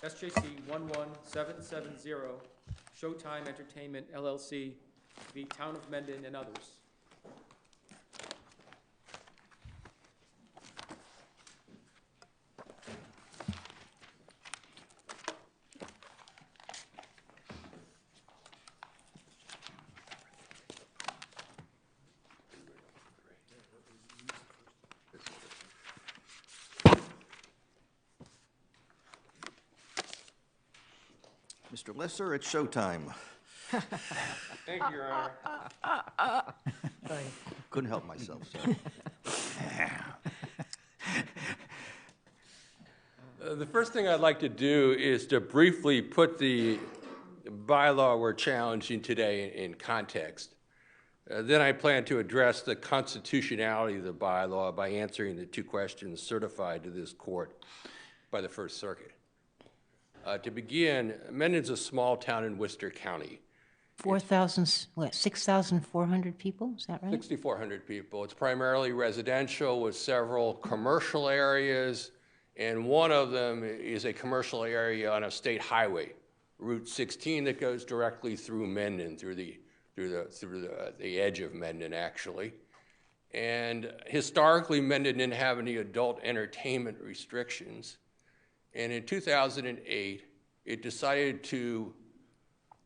SJC-11770, Showtime Entertainment, LLC, v. Town of Mendon and others. Mr. Lesser, it's showtime. Thank you, Your Honor. Couldn't help myself, sir. The first thing I'd like to do is to briefly put the bylaw we're challenging today in context. Then I plan to address the constitutionality of the bylaw by answering the two questions certified to this court by the First Circuit. To begin, Mendon's a small town in Worcester County. 6,400 people, is that right? 6,400 people. It's primarily residential with several commercial areas, and one of them is a commercial area on a state highway, Route 16, that goes directly through Mendon, through the edge of Mendon, actually. And historically, Mendon didn't have any adult entertainment restrictions. And in 2008, it decided to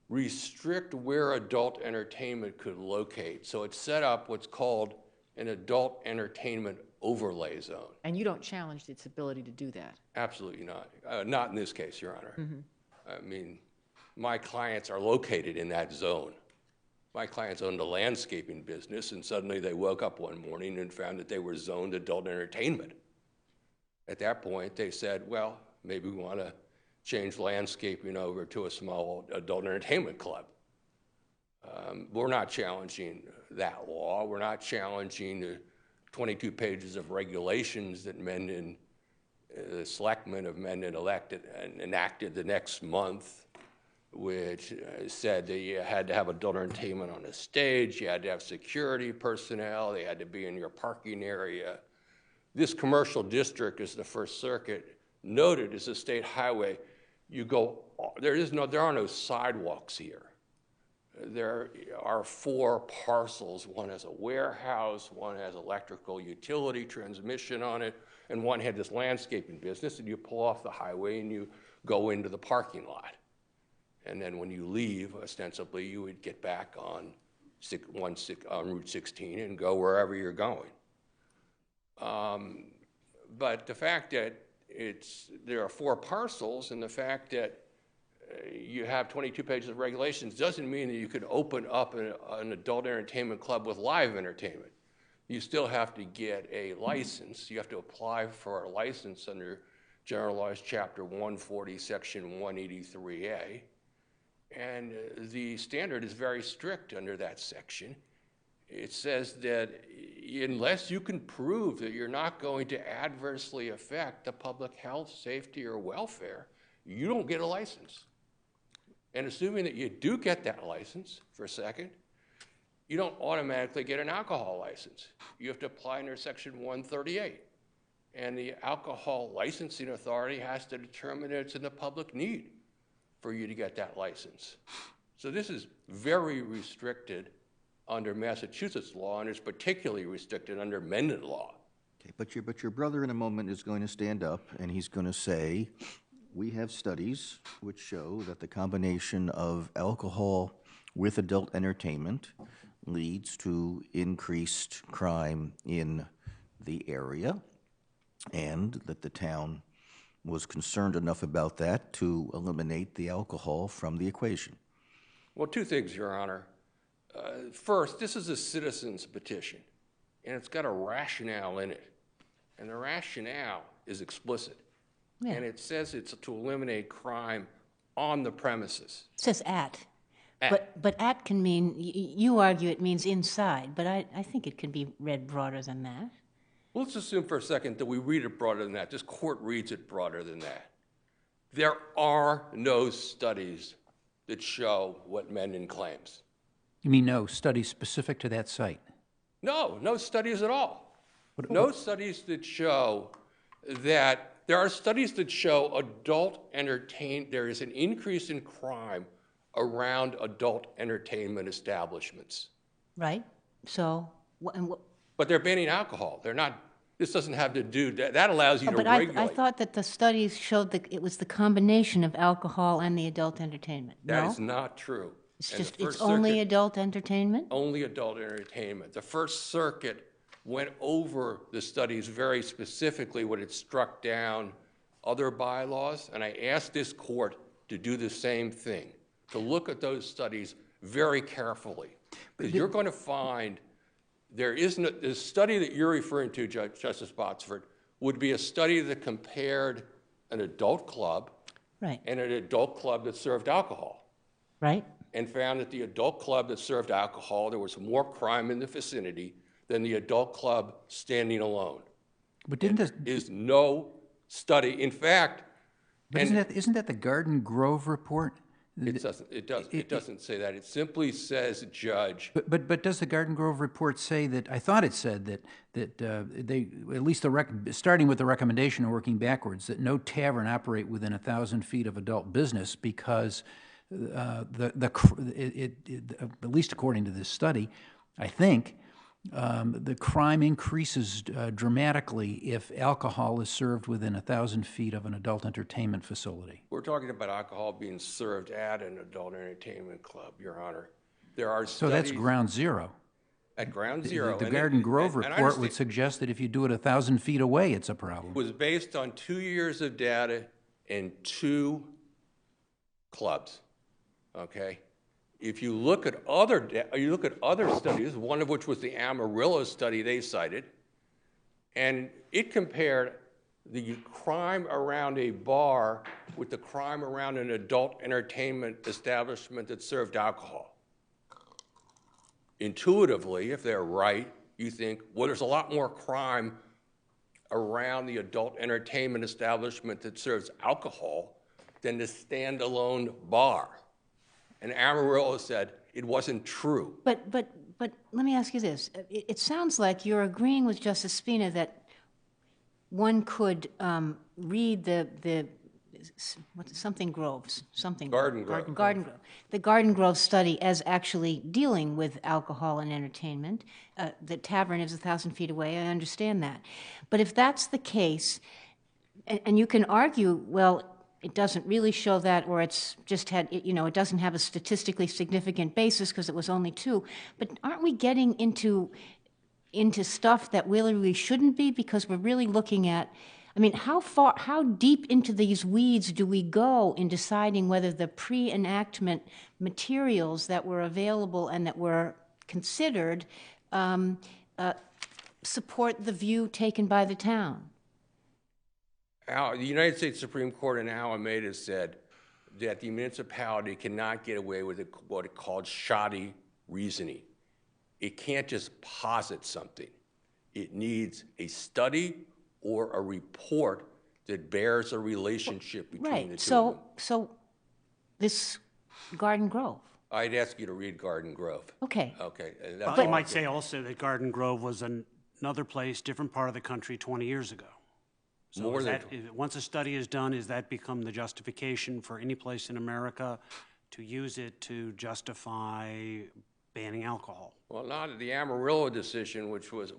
restrict where adult entertainment could locate. So it set up what's called an adult entertainment overlay zone. And you don't challenge its ability to do that? Absolutely not. Not in this case, Your Honor. Mm-hmm. I mean, my clients are located in that zone. My clients owned a landscaping business, and suddenly they woke up one morning and found that they were zoned adult entertainment. At that point, they said, well, maybe we want to change landscaping over to a small adult entertainment club. We're not challenging that law. We're not challenging the 22 pages of regulations that Mendon, the selectmen of Mendon elected and enacted the next month, which said that you had to have adult entertainment on a stage, you had to have security personnel, they had to be in your parking area. This commercial district, as the First Circuit noted, is a state highway. There are no sidewalks here. There are 4 parcels. One has a warehouse, one has electrical utility transmission on it, and one had this landscaping business, and you pull off the highway and you go into the parking lot. And then when you leave, ostensibly, you would get back on Route 16 and go wherever you're going. But the fact that there are 4 parcels, and the fact that you have 22 pages of regulations doesn't mean that you could open up an adult entertainment club with live entertainment. You still have to get a license. You have to apply for a license under General Laws Chapter 140, Section 183A. And the standard is very strict under that section. It says that unless you can prove that you're not going to adversely affect the public health, safety, or welfare, you don't get a license. And assuming that you do get that license, for a second, you don't automatically get an alcohol license. You have to apply under Section 138. And the alcohol licensing authority has to determine that it's in the public need for you to get that license. So this is very restricted under Massachusetts law, and it's particularly restricted under Mendon law. Okay, but your brother in a moment is going to stand up and he's going to say, we have studies which show that the combination of alcohol with adult entertainment leads to increased crime in the area, and that the town was concerned enough about that to eliminate the alcohol from the equation. Well, 2 things, Your Honor. First, this is a citizen's petition, and it's got a rationale in it. And the rationale is explicit. Yeah. And it says it's to eliminate crime on the premises. It says at. But at can mean, you argue it means inside, but I think it could be read broader than that. Well, let's assume for a second that we read it broader than that. This court reads it broader than that. There are no studies that show what Mendon claims. You mean no studies specific to that site? No studies at all. No studies that show that there are studies that show there is an increase in crime around adult entertainment establishments. Right? So, But they're banning alcohol. They're not, this doesn't have to do, that allows you to but regulate. I thought that the studies showed that it was the combination of alcohol and the adult entertainment. That No? is not true. It's And the just, it's First only Circuit- adult entertainment? Only adult entertainment. The First Circuit went over the studies very specifically when it struck down other bylaws, and I asked this court to do the same thing, to look at those studies very carefully. Because you're going to find the study that you're referring to, Justice Botsford, would be a study that compared an adult club Right, and an adult club that served alcohol, right? and found that the adult club that served alcohol, there was more crime in the vicinity than the adult club standing alone. But didn't this, Is no study. In fact, but isn't that the Garden Grove report? it doesn't say that. It simply says, Judge, But does the Garden Grove report say that, I thought it said that they, at least starting with the recommendation and working backwards, that no tavern operate within 1,000 feet of adult business because at least according to this study, I think, the crime increases dramatically if alcohol is served within 1,000 feet of an adult entertainment facility. we're talking about alcohol being served at an adult entertainment club, Your Honor. There are So studies that's ground zero. at ground zero. The and Garden Grove and I report would understand- suggest that if you do it 1,000 feet away, it's a problem. was based on 2 years of data and 2 clubs, okay? If you look at other studies, one of which was the Amarillo study they cited, and it compared the crime around a bar with the crime around an adult entertainment establishment that served alcohol. Intuitively, if they're right, you think, well, there's a lot more crime around the adult entertainment establishment that serves alcohol than the standalone bar. And Amarillo said it wasn't true. But let me ask you this. It sounds like you're agreeing with Justice Spina that one could read the Garden Grove. The Garden Grove study as actually dealing with alcohol and entertainment. The tavern is 1,000 feet away. I understand that. But if that's the case, and you can argue, well, it doesn't really show that, or it's just had, it doesn't have a statistically significant basis because it was only 2. But aren't we getting into stuff that really we shouldn't be, because we're really looking at, how deep into these weeds do we go in deciding whether the pre-enactment materials that were available and that were considered support the view taken by the town? The United States Supreme Court in Alameda said that the municipality cannot get away with what it called shoddy reasoning. It can't just posit something. It needs a study or a report that bears a relationship between the two of them. So this Garden Grove. I'd ask you to read Garden Grove. Okay. Okay. And But that's you might say also that Garden Grove was another place, different part of the country 20 years ago. So More is than- once a study is done, is that become the justification for any place in America to use it to justify banning alcohol? Well, not the Amarillo decision, which was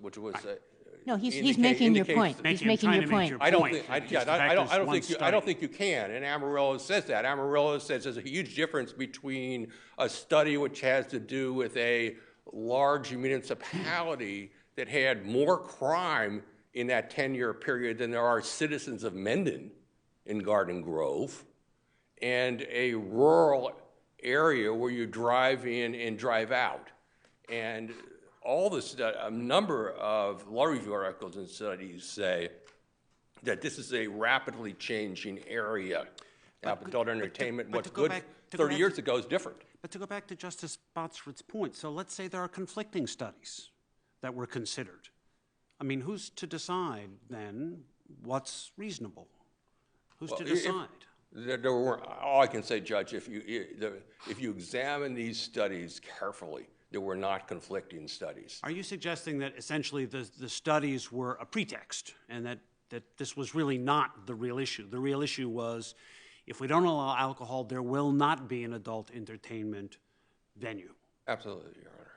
No, he's making your point. He's making your point. I don't point. think, Just the fact there's one I don't study. think you can, and Amarillo says that. Amarillo says there's a huge difference between a study which has to do with a large municipality that had more crime in that 10-year period than there are citizens of Mendon in Garden Grove, and a rural area where you drive in and drive out. And a number of law review articles and studies say that this is a rapidly changing area. Adult entertainment, but what's to go good back- to 30 go years back- ago is different. But to go back to Justice Botsford's point, so let's say there are conflicting studies that were considered. Who's to decide then what's reasonable? Who's to decide? All I can say, Judge, if you examine these studies carefully, there were not conflicting studies. Are you suggesting that essentially the studies were a pretext and that that this was really not the real issue. The real issue was, if we don't allow alcohol, there will not be an adult entertainment venue. Absolutely, Your Honor.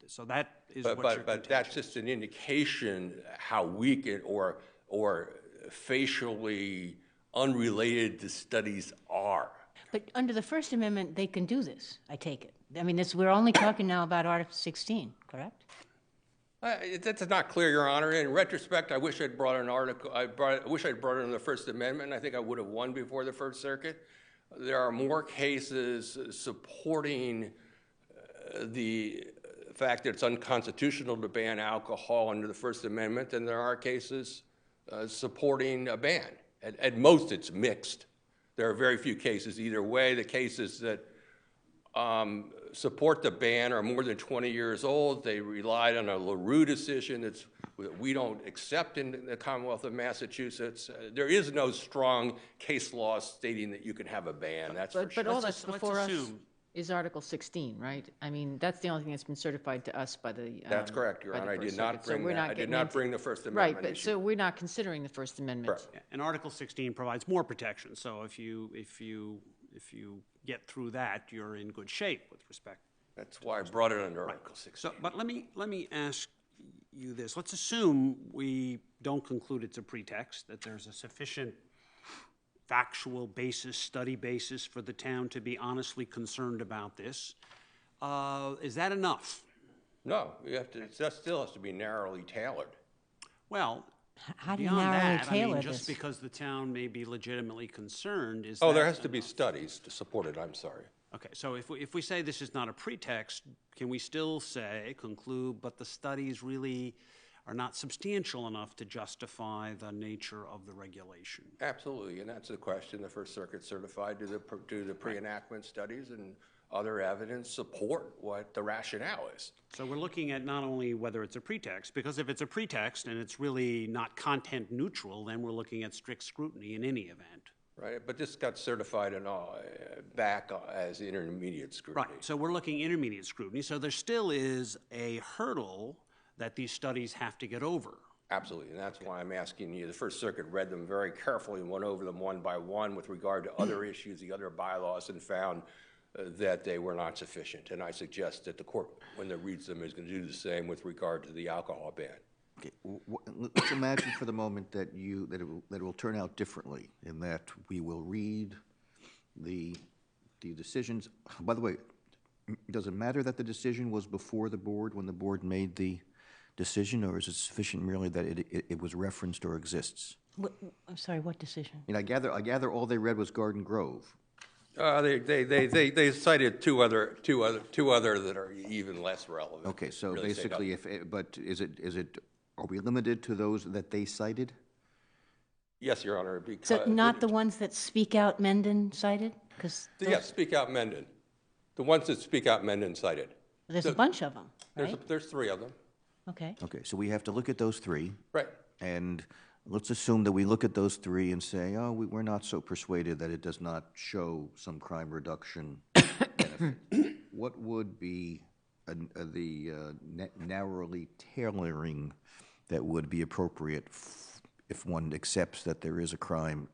So that is what your But that's just an indication how weak it or facially unrelated the studies are. But under the First Amendment, they can do this, I take it. I mean, we're only talking now about Article 16, correct? That's not clear, Your Honor. In retrospect, I wish I'd brought an article. I wish I'd brought in the First Amendment. I think I would have won before the First Circuit. There are more cases supporting the fact that it's unconstitutional to ban alcohol under the First Amendment than there are cases supporting a ban. At most, it's mixed. There are very few cases either way. The cases that support the ban are more than 20 years old. They relied on a LaRue decision that we don't accept in the Commonwealth of Massachusetts. There is no strong case law stating that you can have a ban. That's for sure. But all that's before us assume- is Article 16, right? I mean, that's the only thing that's been certified to us by the. That's correct, Your by the Honor. I First did not Circuit. So bring we're that. not I did getting not into- bring the First Right, Amendment but issue. so we're not considering the First Amendment. Correct. And Article 16 provides more protection. So if you get through that, you're in good shape with respect. That's why I brought it under Article 16. So, but let me ask you this. Let's assume we don't conclude it's a pretext, that there's a sufficient factual basis, study basis for the town to be honestly concerned about this. Is that enough? No, that still has to be narrowly tailored. Well, How do you beyond narrowly that, tailor just this? because the town may be legitimately concerned, is Oh, that there has to be enough? studies to support it, I'm sorry. Okay, so if we say this is not a pretext, can we still conclude, but the studies really are not substantial enough to justify the nature of the regulation? Absolutely, and that's the question the First Circuit certified. Do the pre-enactment studies and other evidence support what the rationale is? So we're looking at not only whether it's a pretext, because if it's a pretext and it's really not content neutral, then we're looking at strict scrutiny in any event. Right, but this got certified and all back as intermediate scrutiny. Right, so we're looking intermediate scrutiny, so there still is a hurdle that these studies have to get over. Absolutely, and that's why I'm asking you. The First Circuit read them very carefully and went over them one by one with regard to other issues, the other bylaws, and found that they were not sufficient. And I suggest that the court, when it reads them, is going to do the same with regard to the alcohol ban. Okay, let's imagine for the moment that it will turn out differently, in that we will read the decisions. By the way, does it matter that the decision was before the board when the board made the decision, or is it sufficient merely that it was referenced or exists? I'm sorry, what decision? I mean, I gather all they read was Garden Grove. They cited two other that are even less relevant. Okay, so Really say basically, but are we limited to those that they cited? yes, Your Honor, because So not the ones that Speak Out Mendon cited? Because yes, Speak Out Mendon, the ones that Speak Out Mendon cited. there's a bunch of them, right? There's three of them. Okay. Okay, so we have to look at those three. Right. And let's assume that we look at those three and say, oh, we're not so persuaded that it does not show some crime reduction benefit. What would be the narrowly tailoring that would be appropriate if one accepts that there is a crime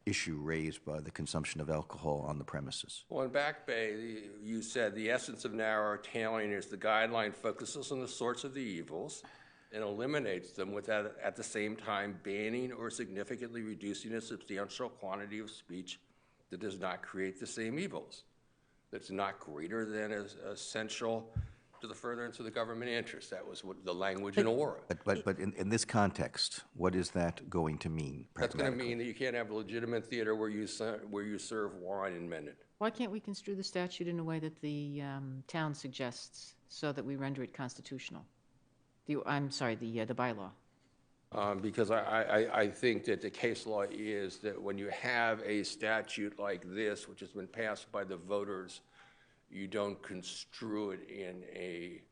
issue raised by the consumption of alcohol on the premises? Well, in Back Bay, you said the essence of narrow tailoring is the guideline focuses on the source of the evils and eliminates them without at the same time banning or significantly reducing a substantial quantity of speech that does not create the same evils, that's not greater than is essential to the furtherance of the government interest. That was what the language in Aura. But in this context, what is that going to mean? That's going to pragmatically? mean that you can't have a legitimate theater where you serve wine in Mendon. Why can't we construe the statute in a way that the town suggests so that we render it constitutional? The bylaw. Because I think that the case law is that when you have a statute like this, which has been passed by the voters, you don't construe it in a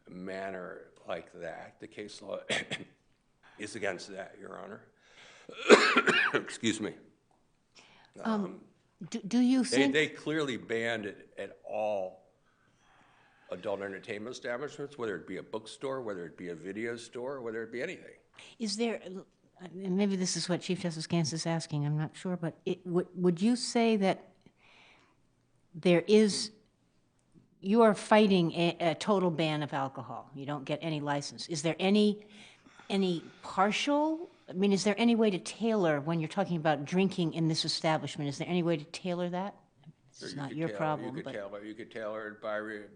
manner like that. The case law is against that, Your Honor. Excuse me. Do you think? They clearly banned it at all adult entertainment establishments, whether it be a bookstore, whether it be a video store, whether it be anything. Is there, and maybe this is what Chief Justice Gans is asking, I'm not sure, but would you say that you are fighting a total ban of alcohol? You don't get any license. Is there any partial, I mean, is there any way to tailor, when you're talking about drinking in this establishment, is there any way to tailor that? It's not your problem, but You could tailor it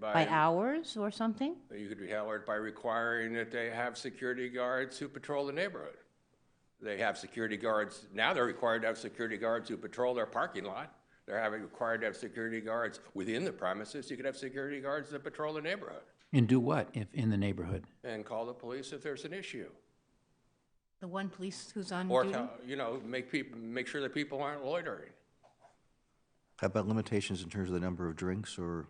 by hours or something? You could tailor it by requiring that they have security guards who patrol the neighborhood. They have security guards, now they're required to have security guards who patrol their parking lot. They're required to have security guards within the premises. You could have security guards that patrol the neighborhood. And do what if in the neighborhood? And call the police if there's an issue. The one police who's on Or, duty? make sure that people aren't loitering. How about limitations in terms of the number of drinks or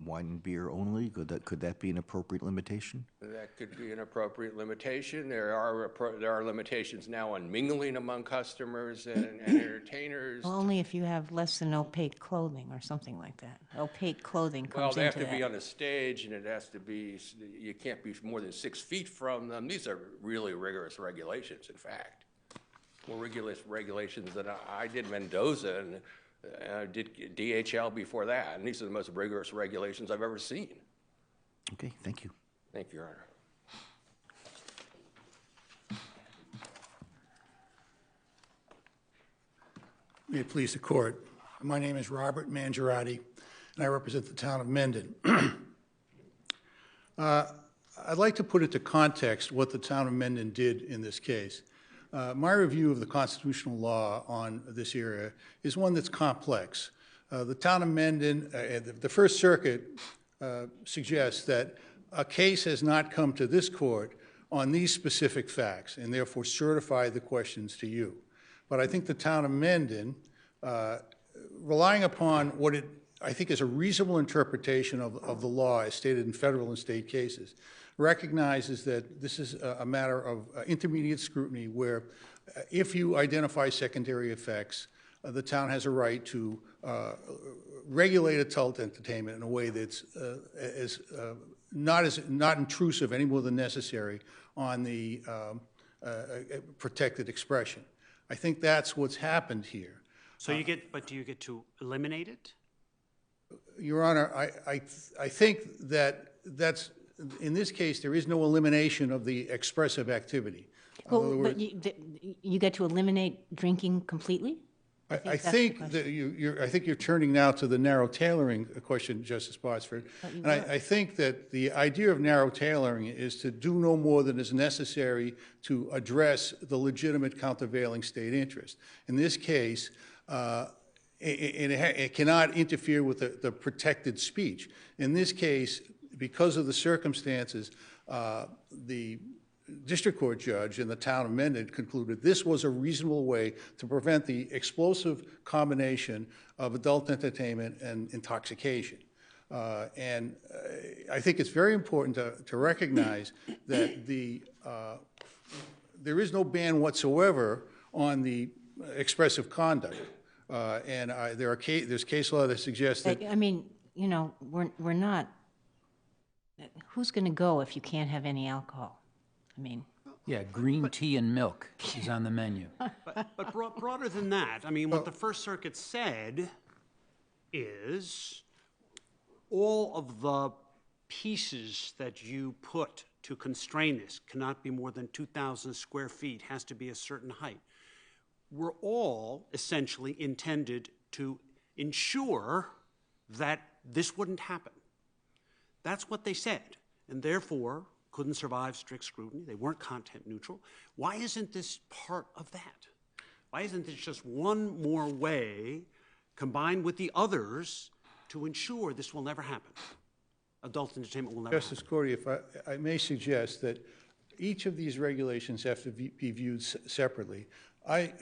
wine and beer only? Could that be an appropriate limitation? That could be an appropriate limitation. There are limitations now on mingling among customers and entertainers. Well, only if you have less than opaque clothing or something like that. Opaque clothing Well, comes they have into to be that. on the stage, and it has to be, you can't be more than 6 feet from them. These are really rigorous regulations, in fact. More rigorous regulations than I did Mendoza, and I did DHL before that, and these are the most rigorous regulations I've ever seen. Okay, thank you. Thank you, Your Honor. May it please the court. My name is Robert Mangiarotti, and I represent the town of Mendon. I'd like to put into context what the town of Mendon did in this case. My review of the constitutional law on this area is one that's complex. The town of Mendon, the First Circuit suggests that a case has not come to this court on these specific facts and therefore certify the questions to you. But I think the town of Mendon, relying upon what I think is a reasonable interpretation of the law as stated in federal and state cases, recognizes that this is a matter of intermediate scrutiny where if you identify secondary effects, the town has a right to regulate adult entertainment in a way that's not intrusive any more than necessary on the protected expression. I think that's what's happened here. So but do you get to eliminate it? Your Honor, I think that's, in this case, there is no elimination of the expressive activity. Well, but you get to eliminate drinking completely? I think that you're turning now to the narrow tailoring question, Justice Botsford. And I think that the idea of narrow tailoring is to do no more than is necessary to address the legitimate countervailing state interest. In this case, it cannot interfere with the protected speech. In this case, because of the circumstances, the district court judge in the town of Mendon concluded this was a reasonable way to prevent the explosive combination of adult entertainment and intoxication. And I think it's very important to recognize that there is no ban whatsoever on the expressive conduct. And there's case law that suggests that... I mean, you know, we're not... Who's going to go if you can't have any alcohol? I mean... Yeah, green tea and milk is on the menu. But broader than that, I mean, what the First Circuit said is all of the pieces that you put to constrain this cannot be more than 2,000 square feet, has to be a certain height, were all essentially intended to ensure that this wouldn't happen. That's what they said, and therefore couldn't survive strict scrutiny. They weren't content neutral. Why isn't this part of that? Why isn't this just one more way, combined with the others, to ensure this will never happen? Adult entertainment will never Justice happen. Corey, if I may suggest that each of these regulations have to be viewed separately. I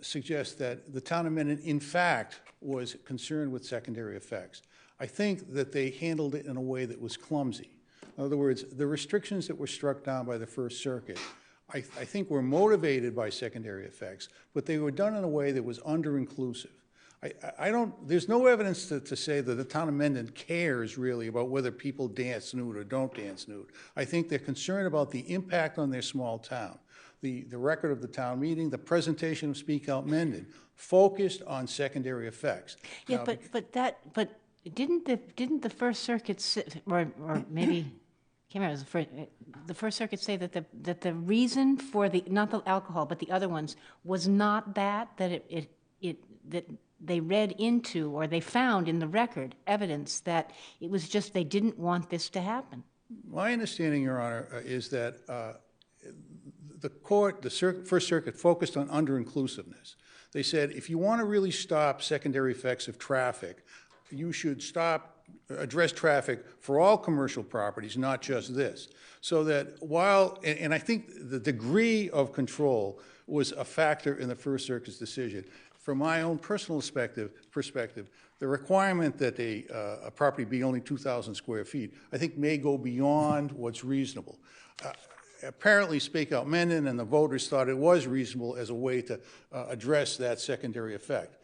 suggest that the town of Mendon, in fact, was concerned with secondary effects. I think that they handled it in a way that was clumsy. In other words, the restrictions that were struck down by the First Circuit, I think were motivated by secondary effects, but they were done in a way that was under-inclusive. There's no evidence to say that the town of Mendon cares really about whether people dance nude or don't dance nude. I think they're concerned about the impact on their small town. the record of the town meeting, the presentation of Speak Out Mendon, focused on secondary effects. Yeah, Now, but didn't the First Circuit, or maybe, can't remember, the First Circuit say that the reason for not the alcohol, but the other ones, was not that they read into, or they found in the record evidence that it was just they didn't want this to happen? My understanding, Your Honor, is that the First Circuit focused on under-inclusiveness. They said, if you want to really stop secondary effects of traffic, you should address traffic for all commercial properties, not just this. So that and I think the degree of control was a factor in the First Circuit's decision. From my own personal perspective, the requirement that a property be only 2,000 square feet, I think may go beyond what's reasonable. Apparently, Speak Out Mendon and the voters thought it was reasonable as a way to address that secondary effect.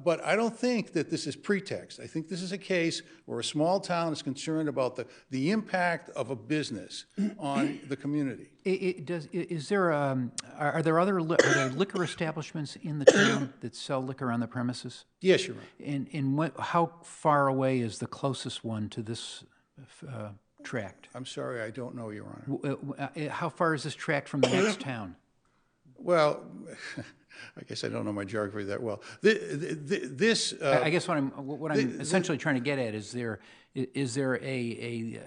But I don't think that this is pretext. I think this is a case where a small town is concerned about the impact of a business on the community. Are there liquor establishments in the town that sell liquor on the premises? Yes, Your Honor. And how far away is the closest one to this tract? I'm sorry, I don't know, Your Honor. How far is this tract from the next town? Well, I guess I don't know my geography that well. I guess what I'm essentially trying to get at is there a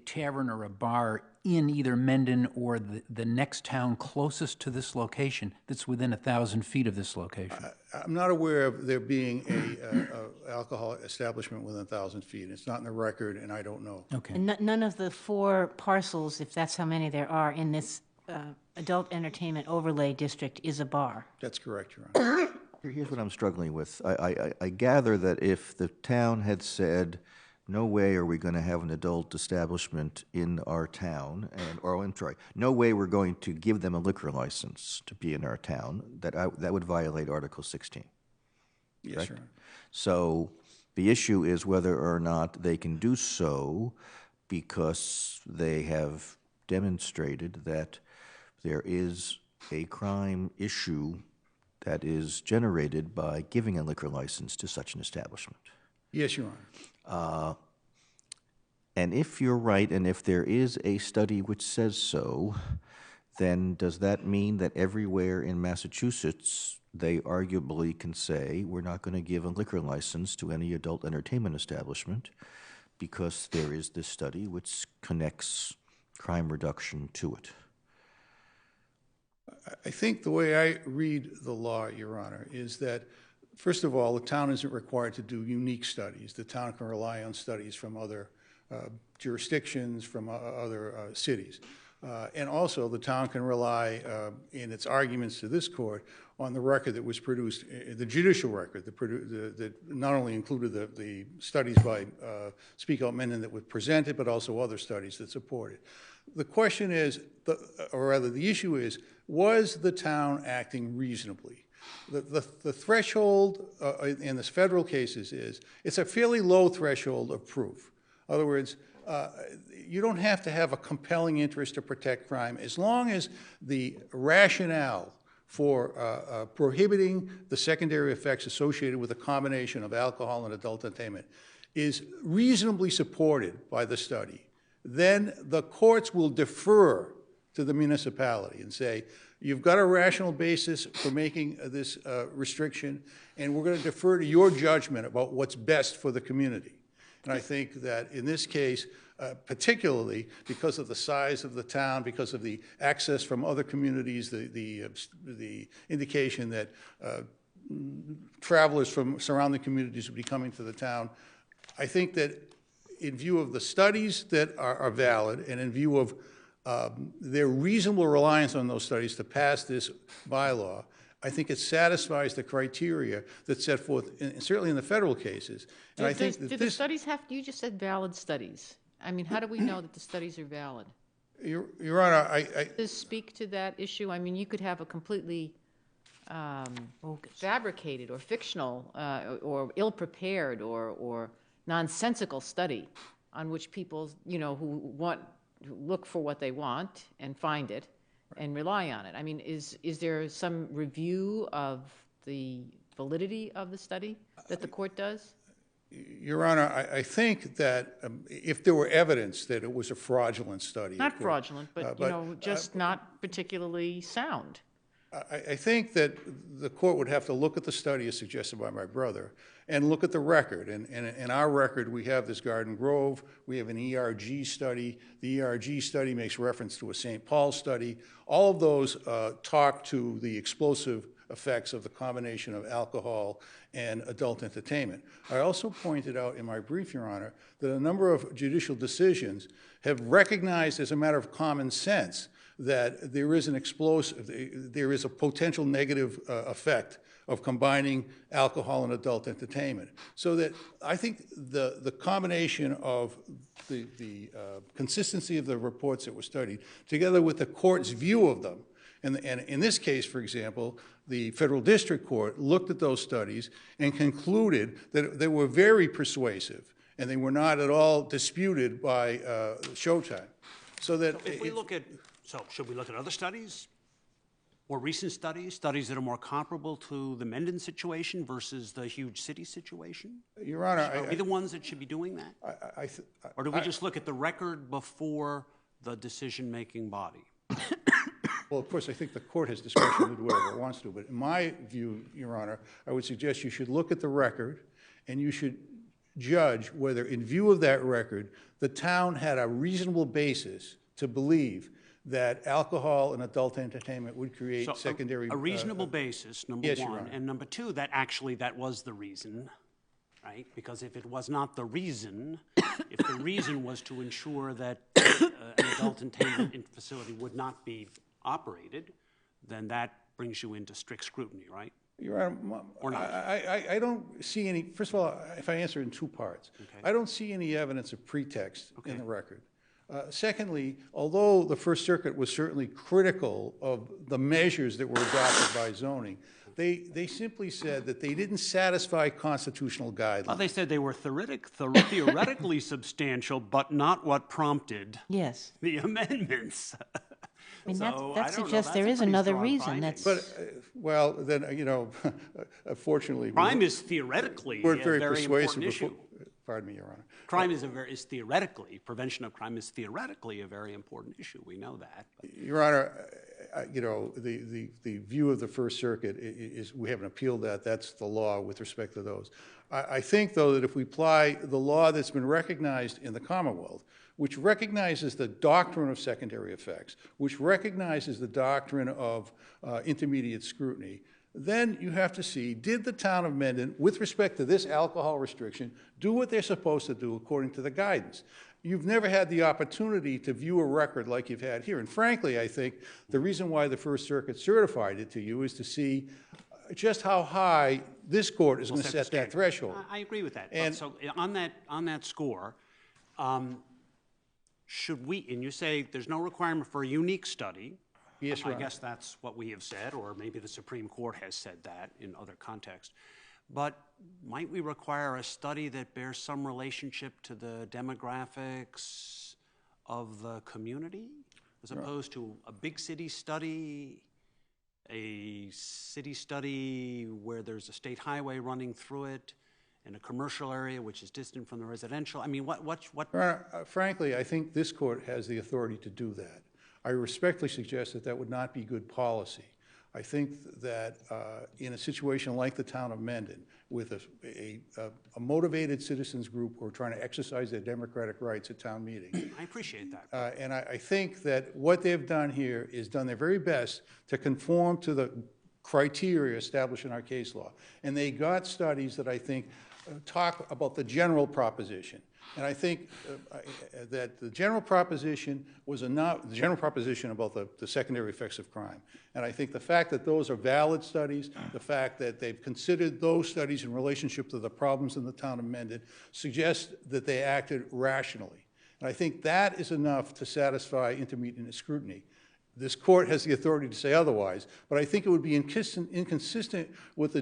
tavern or a bar in either Mendon or the next town closest to this location that's within 1,000 feet of this location? I'm not aware of there being a alcohol establishment within 1,000 feet. It's not in the record, and I don't know. Okay. And none of the 4 parcels, if that's how many there are, in this adult entertainment overlay district is a bar. That's correct, Your Honor. Here's what I'm struggling with. I gather that if the town had said, no way are we going to have an adult establishment in our town, no way we're going to give them a liquor license to be in our town, that would violate Article 16. Yes, correct? Your Honor. So the issue is whether or not they can do so because they have demonstrated that there is a crime issue that is generated by giving a liquor license to such an establishment. Yes, Your Honor. And if you're right, and if there is a study which says so, then does that mean that everywhere in Massachusetts they arguably can say we're not going to give a liquor license to any adult entertainment establishment because there is this study which connects crime reduction to it? I think the way I read the law, Your Honor, is that, first of all, the town isn't required to do unique studies. The town can rely on studies from other jurisdictions, from other cities. And also, the town can rely, in its arguments to this court, on the record that was produced, the judicial record that not only included the studies by Speak Out Mendon that were presented, but also other studies that supported. The question is, or rather the issue is, was the town acting reasonably? The threshold in the federal cases is, it's a fairly low threshold of proof. In other words, you don't have to have a compelling interest to protect crime as long as the rationale for prohibiting the secondary effects associated with a combination of alcohol and adult entertainment is reasonably supported by the study. Then the courts will defer to the municipality and say, you've got a rational basis for making this restriction, and we're going to defer to your judgment about what's best for the community. And I think that in this case, particularly because of the size of the town, because of the access from other communities, the indication that travelers from surrounding communities will be coming to the town, I think that in view of the studies that are valid and in view of their reasonable reliance on those studies to pass this bylaw, I think it satisfies the criteria that's set forth, certainly in the federal cases. And I think that do the studies have, you just said valid studies. I mean, how do we know that the studies are valid? Your Honor, Does this speak to that issue? I mean, you could have a completely fabricated or fictional or ill-prepared or nonsensical study on which people, who look for what they want and find it, and rely on it. I mean, is there some review of the validity of the study that the court does? Your Honor, I think that if there were evidence that it was a fraudulent study. Not fraudulent, but, you know, just not particularly sound. I think that the court would have to look at the study as suggested by my brother and look at the record. And in our record, we have this Garden Grove, we have an ERG study. The ERG study makes reference to a St. Paul study. All of those talk to the explosive effects of the combination of alcohol and adult entertainment. I also pointed out in my brief, Your Honor, that a number of judicial decisions have recognized as a matter of common sense that there is there is a potential negative effect of combining alcohol and adult entertainment. So that I think the combination of the consistency of the reports that were studied, together with the court's view of them, and in this case, for example, the federal district court looked at those studies and concluded that they were very persuasive and they were not at all disputed by Showtime. So that If we look at, should we look at other studies? More recent studies, studies that are more comparable to the Mendon situation versus the huge city situation? Your Honor, Are we the ones that should be doing that? Or do we just look at the record before the decision-making body? well, of course, I think the court has discretion to do whatever it wants to, but in my view, Your Honor, I would suggest you should look at the record and you should judge whether, in view of that record, the town had a reasonable basis to believe that alcohol and adult entertainment would create secondary... A reasonable basis, number yes, Your one. Honor. And number two, that was the reason, right? Because if it was not the reason, if the reason was to ensure that an adult entertainment facility would not be operated, then that brings you into strict scrutiny, right? Your Honor, Or not? I don't see any... First of all, if I answer in two parts, Okay. I don't see any evidence of pretext Okay. in the record. Secondly, although the First Circuit was certainly critical of the measures that were adopted by zoning, they simply said that they didn't satisfy constitutional guidelines. Well, they said they were theoretically substantial, but not what prompted Yes. the amendments. I mean, So, that I don't know, suggests that's there a is pretty another strong reason. finding. That's But, well, then, you know, fortunately... Crime is theoretically we're a very very persuasive important issue. before- Pardon me, Your Honor. Crime is theoretically, prevention of crime is theoretically a very important issue. We know that. But Your Honor, you know, the view of the First Circuit is, we haven't appealed that. That's the law with respect to those. I think, though, that if we apply the law that's been recognized in the Commonwealth, which recognizes the doctrine of secondary effects, which recognizes the doctrine of intermediate scrutiny, then you have to see, did the town of Mendon, with respect to this alcohol restriction, do what they're supposed to do according to the guidance? You've never had the opportunity to view a record like you've had here. And frankly, I think the reason why the First Circuit certified it to you is to see just how high this court is going to set that threshold. I agree with that. And- So on that score, should we, and you say there's no requirement for a unique study. Yes, Your I Honor. guess that's what we have said, or maybe the Supreme Court has said that in other contexts. But might we require a study that bears some relationship to the demographics of the community, as opposed to a big city study, a city study where there's a state highway running through it, in a commercial area which is distant from the residential? I mean, what? Your Honor, frankly, I think this court has the authority to do that. I respectfully suggest that that would not be good policy. I think that in a situation like the town of Mendon, with a motivated citizens group who are trying to exercise their democratic rights at town meeting, I appreciate that. and I think that what they've done here is done their very best to conform to the criteria established in our case law. And they got studies that I think talk about the general proposition. And I think that the general proposition was enough, the general proposition about the secondary effects of crime. And I think the fact that those are valid studies, the fact that they've considered those studies in relationship to the problems in the town of Mendon, suggests that they acted rationally. And I think that is enough to satisfy intermediate scrutiny. This court has the authority to say otherwise, but I think it would be inconsistent with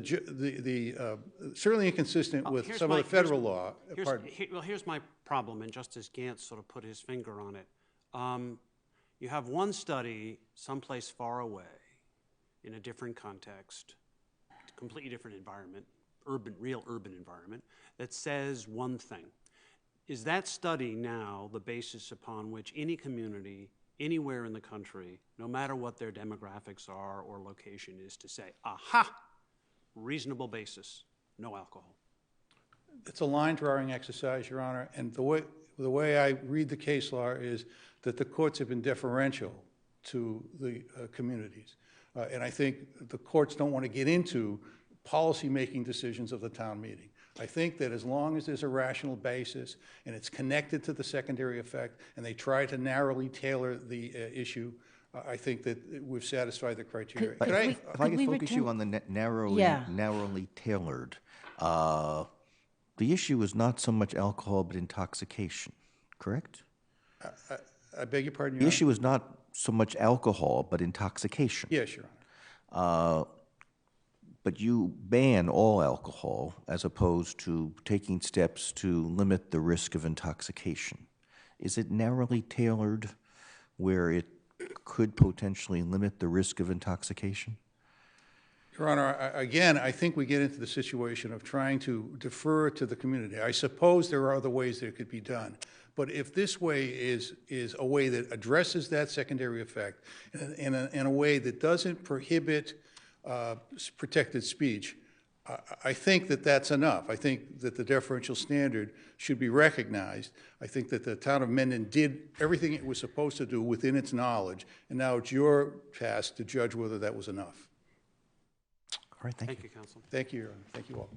certainly inconsistent with some of the federal law. Well, here's my problem, and Justice Gantz sort of put his finger on it. You have one study someplace far away in a different context, completely different environment, real urban environment, that says one thing. Is that study now the basis upon which any community anywhere in the country, no matter what their demographics are or location, is to say, aha, reasonable basis, no alcohol? It's a line-drawing exercise, Your Honor, and the way I read the case law is that the courts have been deferential to the communities. And I think the courts don't want to get into policy-making decisions of the town meeting. I think that as long as there's a rational basis and it's connected to the secondary effect and they try to narrowly tailor the issue, I think that we've satisfied the criteria. If I could focus you on the narrowly tailored, the issue is not so much alcohol but intoxication, correct? I beg your pardon, Your The Honor? issue is not so much alcohol but intoxication. Yes, Your Honor. But you ban all alcohol as opposed to taking steps to limit the risk of intoxication. Is it narrowly tailored where it could potentially limit the risk of intoxication? Your Honor, again, I think we get into the situation of trying to defer to the community. I suppose there are other ways that it could be done. But if this way is a way that addresses that secondary effect in a way that doesn't prohibit protected speech, I think that that's enough. I think that the deferential standard should be recognized. I think that the town of Mendon did everything it was supposed to do within its knowledge, and now it's your task to judge whether that was enough. All right, thank you. Thank you, counsel. Thank you, Your Honor. Thank you all.